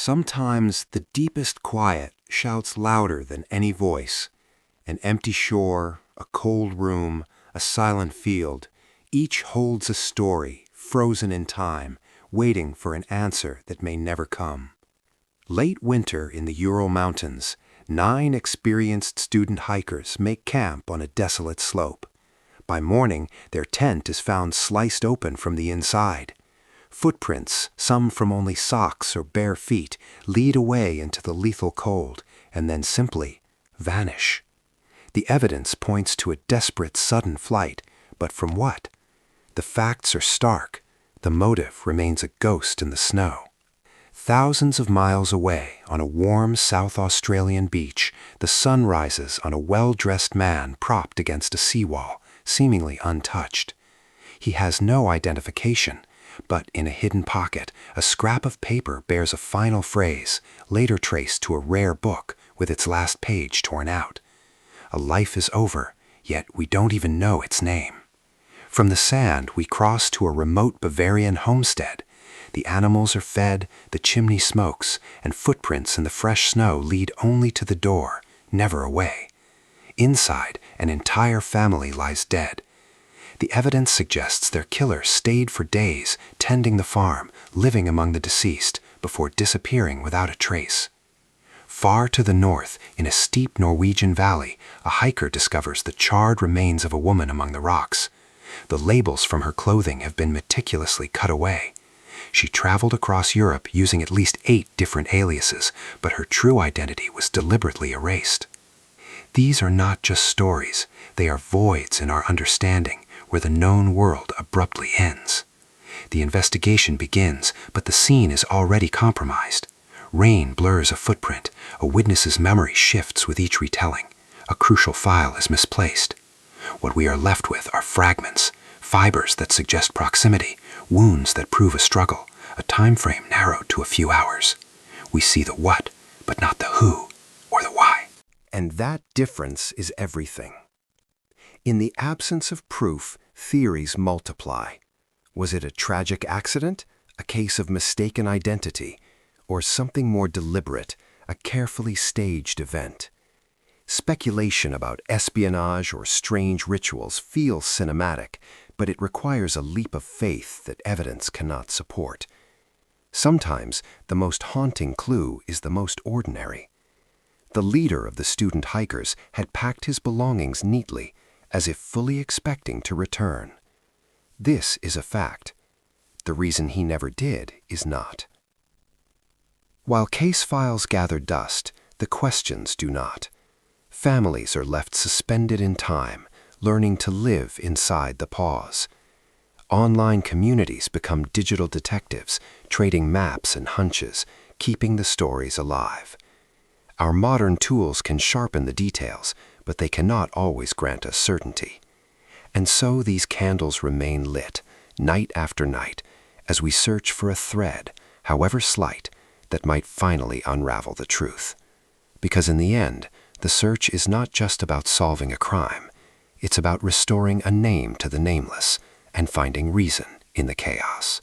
Sometimes the deepest quiet shouts louder than any voice. An empty shore, a cold room, a silent field, each holds a story, frozen in time, waiting for an answer that may never come. Late winter in the Ural Mountains, 9 experienced student hikers make camp on a desolate slope. By morning, their tent is found sliced open from the inside. Footprints, some from only socks or bare feet, lead away into the lethal cold and then simply vanish. The evidence points to a desperate sudden flight, but from what? The facts are stark. The motive remains a ghost in the snow. Thousands of miles away, on a warm South Australian beach, the sun rises on a well-dressed man propped against a seawall, seemingly untouched. He has no identification, but in a hidden pocket, a scrap of paper bears a final phrase, later traced to a rare book with its last page torn out. A life is over, yet we don't even know its name. From the sand, we cross to a remote Bavarian homestead. The animals are fed, the chimney smokes, and footprints in the fresh snow lead only to the door, never away. Inside, an entire family lies dead. The evidence suggests their killer stayed for days, tending the farm, living among the deceased, before disappearing without a trace. Far to the north, in a steep Norwegian valley, a hiker discovers the charred remains of a woman among the rocks. The labels from her clothing have been meticulously cut away. She traveled across Europe using at least 8 different aliases, but her true identity was deliberately erased. These are not just stories, they are voids in our understanding, where the known world abruptly ends. The investigation begins, but the scene is already compromised. Rain blurs a footprint, a witness's memory shifts with each retelling, a crucial file is misplaced. What we are left with are fragments, fibers that suggest proximity, wounds that prove a struggle, a time frame narrowed to a few hours. We see the what, but not the who or the why. And that difference is everything. In the absence of proof, theories multiply. Was it a tragic accident, a case of mistaken identity, or something more deliberate, a carefully staged event? Speculation about espionage or strange rituals feels cinematic, but it requires a leap of faith that evidence cannot support. Sometimes, the most haunting clue is the most ordinary. The leader of the student hikers had packed his belongings neatly, as if fully expecting to return. This is a fact. The reason he never did is not. While case files gather dust, the questions do not. Families are left suspended in time, learning to live inside the pause. Online communities become digital detectives, trading maps and hunches, keeping the stories alive. Our modern tools can sharpen the details, but they cannot always grant us certainty. And so these candles remain lit, night after night, as we search for a thread, however slight, that might finally unravel the truth. Because in the end, the search is not just about solving a crime, it's about restoring a name to the nameless and finding reason in the chaos.